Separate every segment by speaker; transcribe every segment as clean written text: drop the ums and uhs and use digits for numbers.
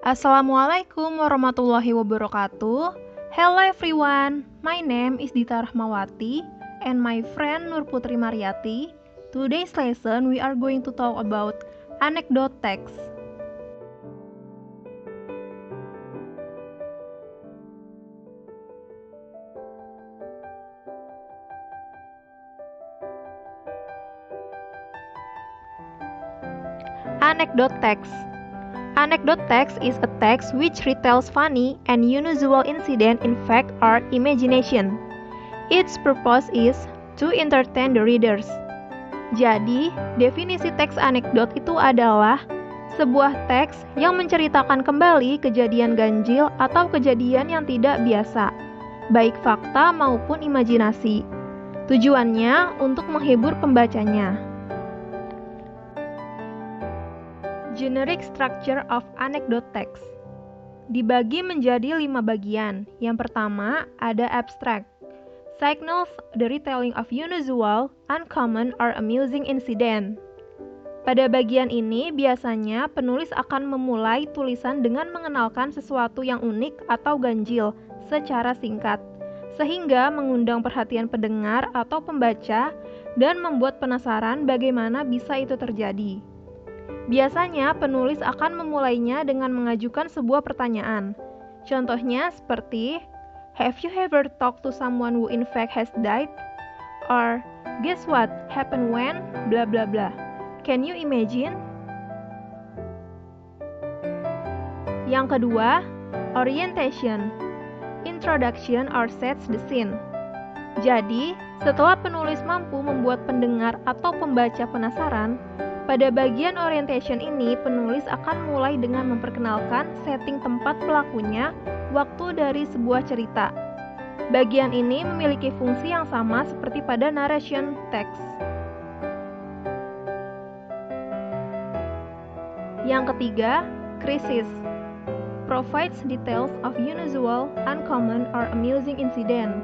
Speaker 1: Assalamualaikum warahmatullahi wabarakatuh. Hello everyone, my name is Dita Rahmawati and my friend Nur Putri Mariati. Today's lesson we are going to talk about anecdote text. Anecdote text. Anecdote text is a text which retells funny and unusual incident in fact or imagination. Its purpose is to entertain the readers. Jadi, definisi teks anekdot itu adalah sebuah teks yang menceritakan kembali kejadian ganjil atau kejadian yang tidak biasa, baik fakta maupun imajinasi. Tujuannya untuk menghibur pembacanya. Generic structure of anecdote text dibagi menjadi 5 bagian. Yang pertama, ada abstract. Signals the retelling of unusual, uncommon, or amusing incident. Pada bagian ini, biasanya penulis akan memulai tulisan dengan mengenalkan sesuatu yang unik atau ganjil secara singkat, sehingga mengundang perhatian pendengar atau pembaca dan membuat penasaran bagaimana bisa itu terjadi. Biasanya, penulis akan memulainya dengan mengajukan sebuah pertanyaan. Contohnya seperti, have you ever talked to someone who in fact has died? Or, guess what happened when? Blah blah blah. Can you imagine? Yang kedua, orientation. Introduction or sets the scene. Jadi, setelah penulis mampu membuat pendengar atau pembaca penasaran, pada bagian orientation ini, penulis akan mulai dengan memperkenalkan setting tempat pelakunya waktu dari sebuah cerita. Bagian ini memiliki fungsi yang sama seperti pada narration text. Yang ketiga, crisis. Provides details of unusual, uncommon, or amusing incident.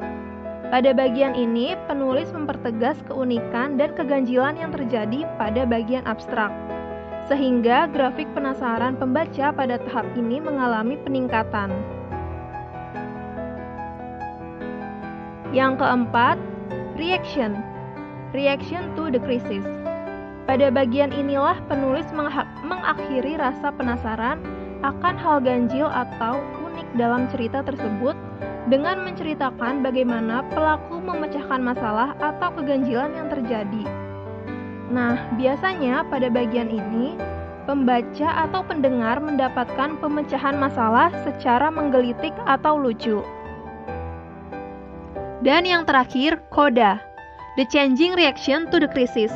Speaker 1: Pada bagian ini, penulis mempertegas keunikan dan keganjilan yang terjadi pada bagian abstrak, sehingga grafik penasaran pembaca pada tahap ini mengalami peningkatan. Yang keempat, reaction. Reaction to the crisis. Pada bagian inilah penulis mengakhiri rasa penasaran akan hal ganjil atau unik dalam cerita tersebut dengan menceritakan bagaimana pelaku memecahkan masalah atau keganjilan yang terjadi. Nah, biasanya pada bagian ini, pembaca atau pendengar mendapatkan pemecahan masalah secara menggelitik atau lucu. Dan yang terakhir, coda. The changing reaction to the crisis.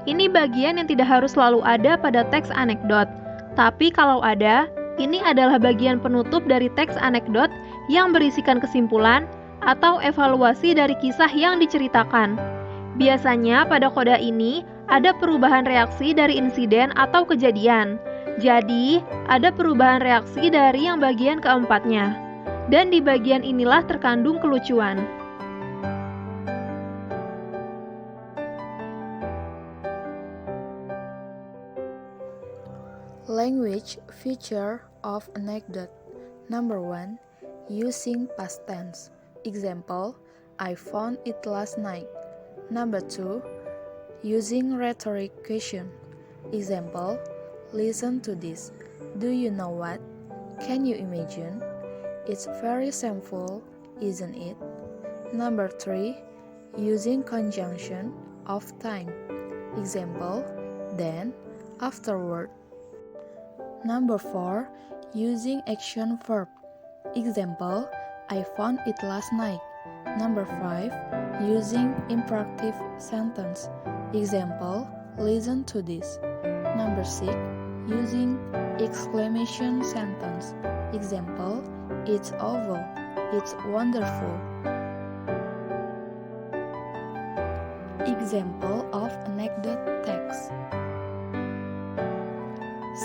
Speaker 1: Ini bagian yang tidak harus selalu ada pada teks anekdot. Tapi kalau ada, ini adalah bagian penutup dari teks anekdot yang berisikan kesimpulan atau evaluasi dari kisah yang diceritakan. Biasanya pada koda ini ada perubahan reaksi dari insiden atau kejadian. Jadi, ada perubahan reaksi dari yang bagian keempatnya. Dan di bagian inilah terkandung kelucuan.
Speaker 2: Language feature of anecdote. Number 1. Using past tense. Example, I found it last night. Number 2. Using rhetoric question. Example, listen to this. Do you know what? Can you imagine? It's very simple, isn't it? Number 3. Using conjunction of time. Example, then, afterward. Number 4. Using action verb. Example, I found it last night. Number 5. Using imperative sentence. Example, listen to this. Number 6. Using exclamation sentence. Example, it's awful. It's wonderful. Example of anecdote text.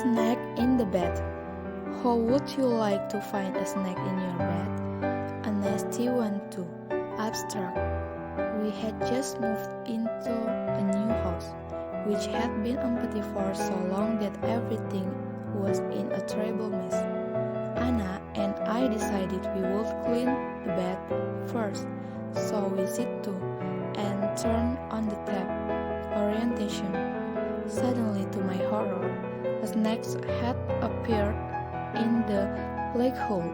Speaker 2: Snack in the bed. How would you like to find a snack in your bed? A nasty one too. Abstract. We had just moved into a new house, which had been empty for so long that everything was in a terrible mess. Anna and I decided we would clean the bed first, so we sit to and turn on the tap. Orientation. Suddenly, to my horror, a snake's head appeared in the black hole.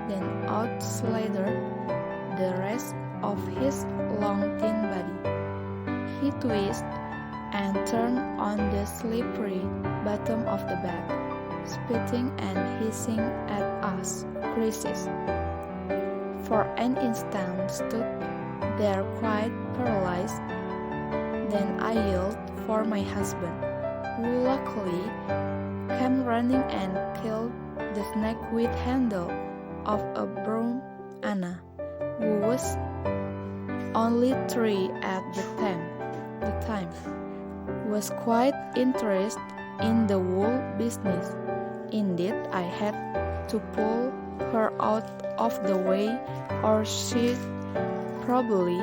Speaker 2: Then out slithered the rest of his long thin body. He twisted and turned on the slippery bottom of the bed, spitting and hissing at us, creases. For an instant stood there quite paralyzed. Then I yelled for my husband, who luckily came running and killed the snake with handle of a broom. Anna, who was only 3 at the time, was quite interested in the wool business. Indeed, I had to pull her out of the way, or she'd probably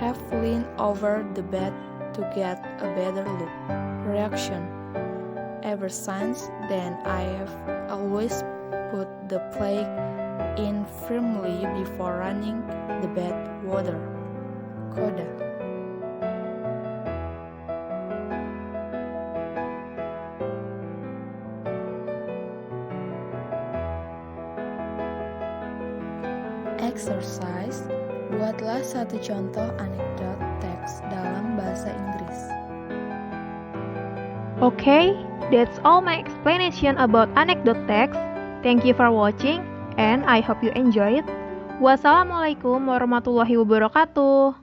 Speaker 2: have leaned over the bed to get a better reaction. Ever since then, I have always put the plug in firmly before running the bed water. Coda. Exercise. Buatlah satu contoh anekdot teks dalam bahasa Inggris.
Speaker 1: Okay, that's all my explanation about anecdote text. Thank you for watching, and I hope you enjoyed. Wassalamualaikum warahmatullahi wabarakatuh.